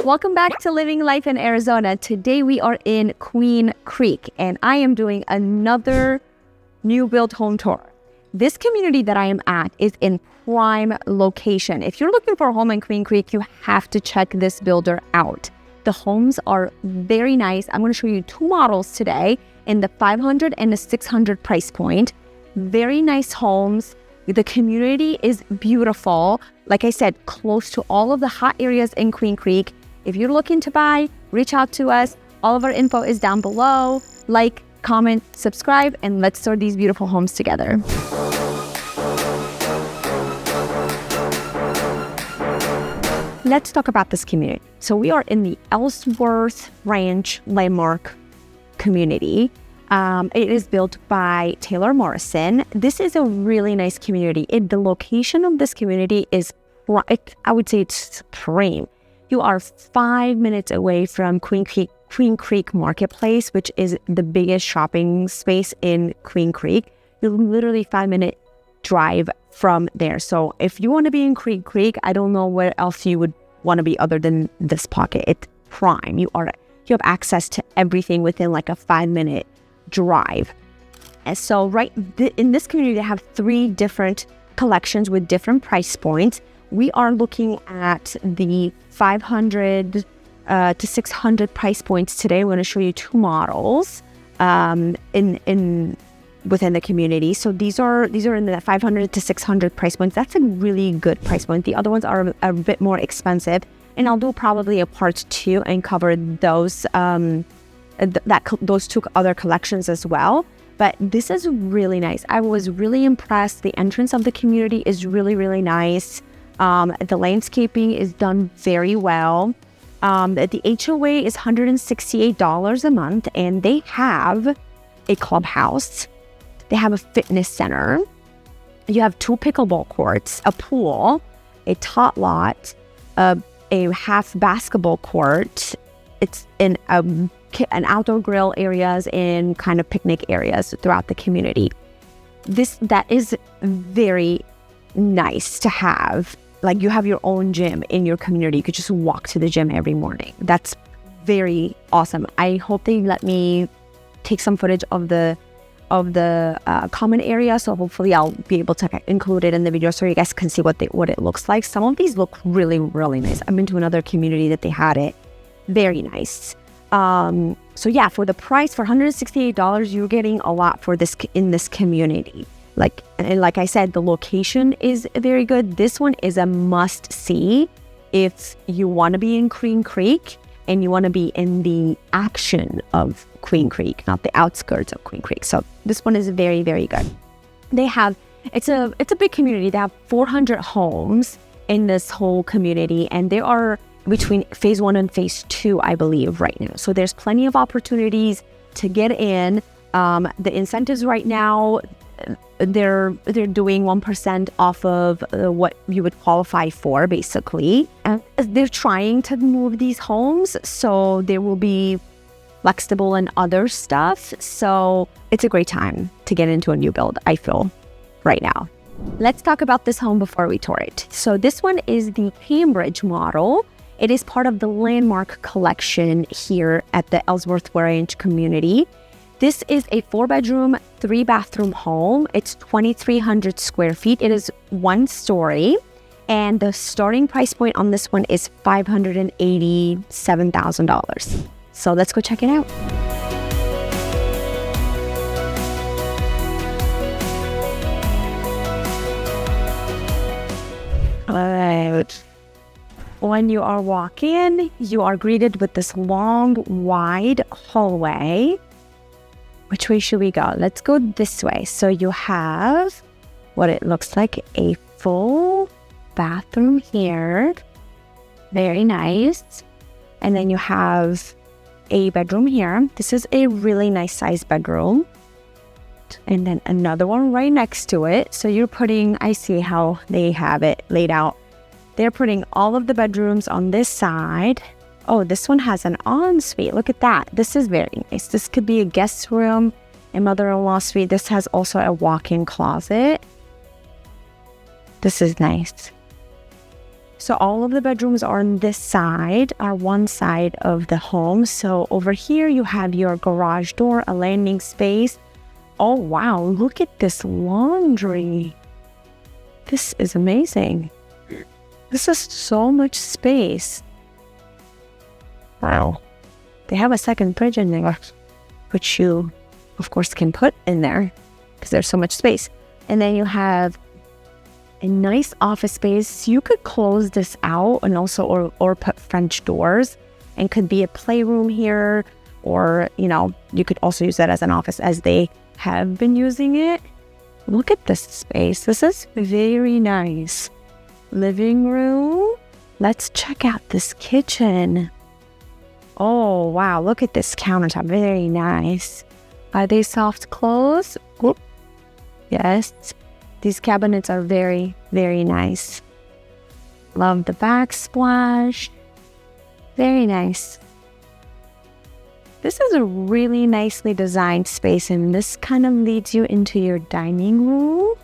Welcome back to Living Life in Arizona. Today we are in Queen Creek and I am doing another new build home tour. This community that I am at is in prime location. If you're looking for a home in Queen Creek, you have to check this builder out. The homes are very nice. I'm going to show you two models today in the 500 and the 600 price point. Very nice homes. The community is beautiful. Like I said, close to all of the hot areas in Queen Creek. If you're looking to buy, reach out to us. All of our info is down below. Like, comment, subscribe, and let's tour these beautiful homes together. Let's talk about this community. So we are in the Ellsworth Ranch Landmark community. It is built by Taylor Morrison. This is a really nice community. The location of this community is, I would say it's prime. You are 5 minutes away from Queen Creek Marketplace, which is the biggest shopping space in Queen Creek. You're literally 5-minute drive from there. So if you want to be in Queen Creek, I don't know where else you would want to be other than this pocket. It's prime. You have access to everything within like a 5-minute drive. And so in this community, they have 3 different collections with different price points. We are looking at the 500 to 600 price points today. We're going to show you 2 models within the community. So these are in the 500 to 600 price points. That's a really good price point. The other ones are a bit more expensive, and I'll do probably a part 2 and cover those those 2 other collections as well. But this is really nice. I was really impressed. The entrance of the community is really, really nice. The landscaping is done very well. The HOA is $168 a month, and they have a clubhouse. They have a fitness center. You have 2 pickleball courts, a pool, a tot lot, a half basketball court. It's in an outdoor grill areas and kind of picnic areas throughout the community. That is very nice to have. Like, you have your own gym in your community. You could just walk to the gym every morning. That's very awesome. I hope they let me take some footage of the common area. So hopefully I'll be able to include it in the video so you guys can see what it looks like. Some of these look really, really nice. I've been to another community that they had it. Very nice. So yeah, for the price, for $168, you're getting a lot for this in this community. Like I said, the location is very good. This one is a must-see if you want to be in Queen Creek and you want to be in the action of Queen Creek, not the outskirts of Queen Creek. So this one is very, very good. It's a big community. They have 400 homes in this whole community, and they are between phase 1 and phase 2, I believe, right now. So there's plenty of opportunities to get in. The incentives right now, they're doing 1% off of what you would qualify for, basically. And they're trying to move these homes, so they will be flexible and other stuff. So it's a great time to get into a new build, I feel, right now. Let's talk about this home before we tour it. So this one is the Cambridge model. It is part of the Landmark collection here at the Ellsworth Ranch community. This is a 4-bedroom, 3-bathroom home. It's 2,300 square feet. It is 1 story. And the starting price point on this one is $587,000. So let's go check it out. All right. When you are walking, you are greeted with this long, wide hallway. Which way should we go? Let's go this way. So you have what it looks like, a full bathroom here. Very nice. And then you have a bedroom here. This is a really nice sized bedroom. And then another one right next to it. So you're putting, I see how they have it laid out. They're putting all of the bedrooms on this side. Oh, this one has an ensuite. Look at that. This is very nice. This could be a guest room, a mother-in-law suite. This has also a walk-in closet. This is nice. So all of the bedrooms are on this side, are one side of the home. So over here you have your garage door, a landing space. Oh wow, look at this laundry. This is amazing. This is so much space. Wow. They have a second fridge in there, which you, of course, can put in there because there's so much space. And then you have a nice office space. You could close this out and also or put French doors, and could be a playroom here, or you could also use that as an office as they have been using it. Look at this space. This is very nice. Living room. Let's check out this kitchen. Oh wow, look at this countertop. Very nice. Are they soft close? Whoop. Yes. These cabinets are very, very nice. Love the backsplash. Very nice. This is a really nicely designed space, and this kind of leads you into your dining room.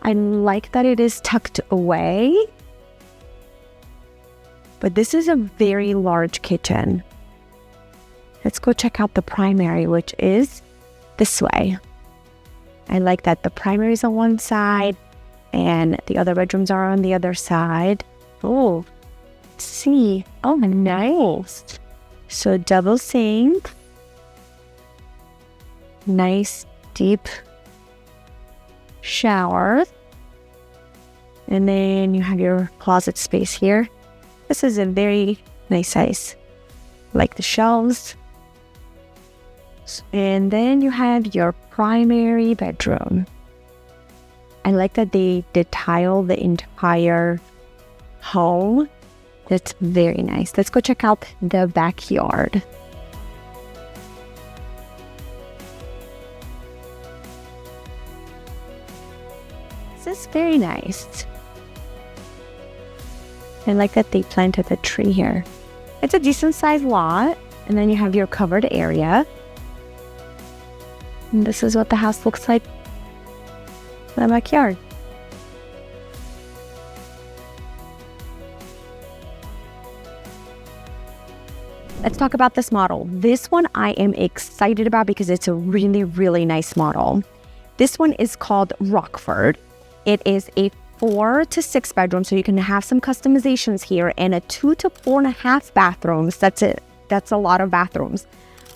I like that it is tucked away. But this is a very large kitchen. Let's go check out the primary, which is this way. I like that the primary is on one side and the other bedrooms are on the other side. Oh, let's see. Oh, nice. So double sink. Nice deep shower. And then you have your closet space here. This is a very nice size. Like the shelves. And then you have your primary bedroom. I like that they did tile the entire home. That's very nice. Let's go check out the backyard. This is very nice. I like that they planted a tree here. It's a decent sized lot. And then you have your covered area. And this is what the house looks like in the backyard. Let's talk about this model. This one I am excited about because it's a really, really nice model. This one is called Rockford. It is a 4 to 6 bedroom, so you can have some customizations here, and a 2 to 4.5 bathrooms. That's it. That's a lot of bathrooms.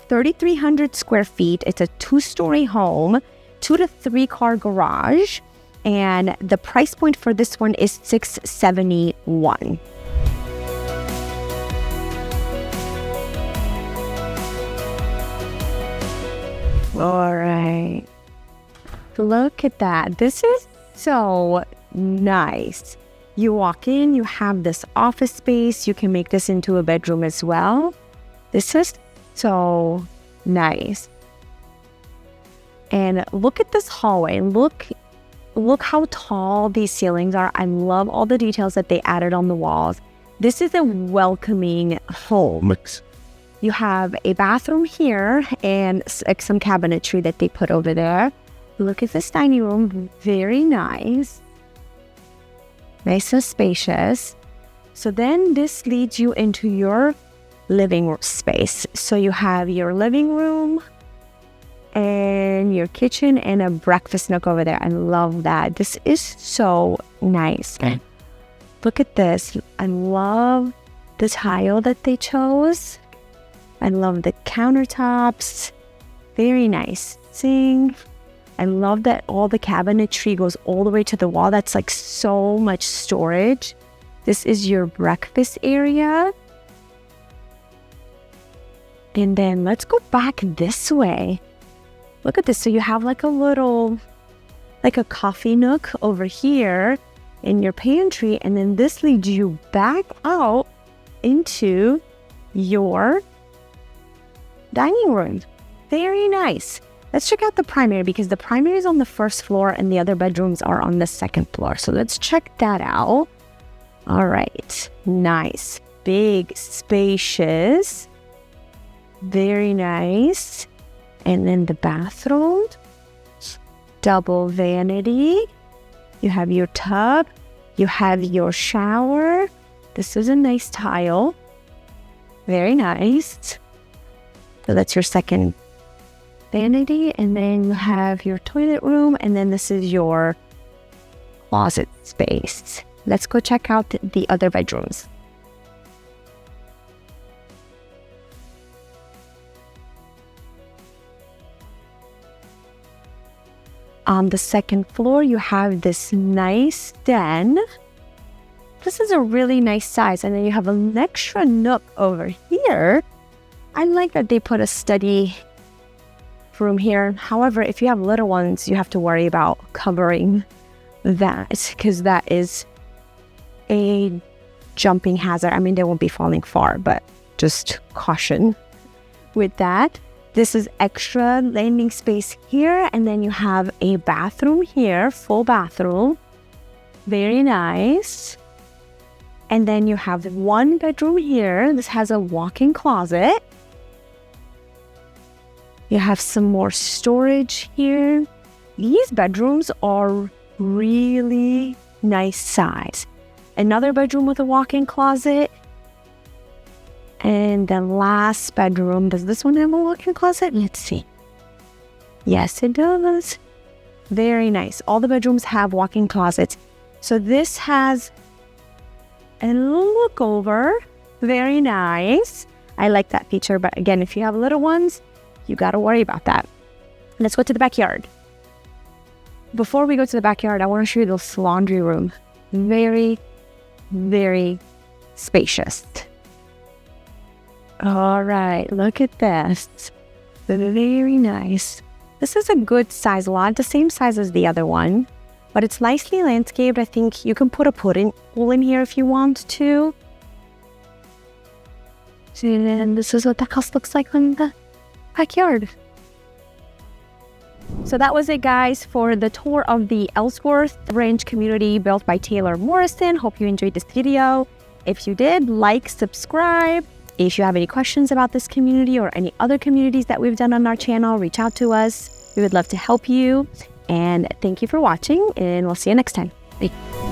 3,300 square feet. It's a 2-story home, 2 to 3 car garage, and the price point for this one is $671. All right. Look at that. This is so nice. You walk in, you have this office space. You can make this into a bedroom as well. This is so nice. And look at this hallway. Look how tall these ceilings are. I love all the details that they added on the walls. This is a welcoming home. You have a bathroom here and some cabinetry that they put over there. Look at this dining room. Very nice. Nice and spacious. So then this leads you into your living space. So you have your living room and your kitchen and a breakfast nook over there. I love that. This is so nice. Okay. Look at this. I love the tile that they chose. I love the countertops. Very nice sink. I love that all the cabinetry goes all the way to the wall. That's like so much storage. This is your breakfast area. And then let's go back this way. Look at this. So you have like a little, like a coffee nook over here in your pantry. And then this leads you back out into your dining room. Very nice. Let's check out the primary because the primary is on the first floor and the other bedrooms are on the second floor. So let's check that out. All right. Nice. Big, spacious. Very nice. And then the bathroom. Double vanity. You have your tub. You have your shower. This is a nice tile. Very nice. So that's your second vanity. And then you have your toilet room. And then this is your closet space. Let's go check out the other bedrooms. On the second floor, you have this nice den. This is a really nice size. And then you have an extra nook over here. I like that they put a study room here. However, if you have little ones, you have to worry about covering that because that is a jumping hazard. I mean, they won't be falling far, but just caution with that. This is extra landing space here, and then you have a bathroom here, full bathroom. Very nice. And then you have one bedroom here. This has a walk-in closet. You have some more storage here. These bedrooms are really nice size. Another bedroom with a walk-in closet. And the last bedroom, does this one have a walk-in closet? Let's see. Yes, it does. Very nice. All the bedrooms have walk-in closets. So this has a look over. Very nice. I like that feature. But again, if you have little ones, you got to worry about that. Let's go to the backyard. Before we go to the backyard, I want to show you this laundry room. Very, very spacious. All right, look at this. Very nice. This is a good size lot, the same size as the other one, but it's nicely landscaped. I think you can put a pool in here if you want to. And this is what the house looks like in the backyard. So that was it, guys, for the tour of the Ellsworth Ranch community built by Taylor Morrison. Hope you enjoyed this video. If you did, like, subscribe. If you have any questions about this community or any other communities that we've done on our channel, reach out to us. We would love to help you. And thank you for watching, and we'll see you next time. Bye.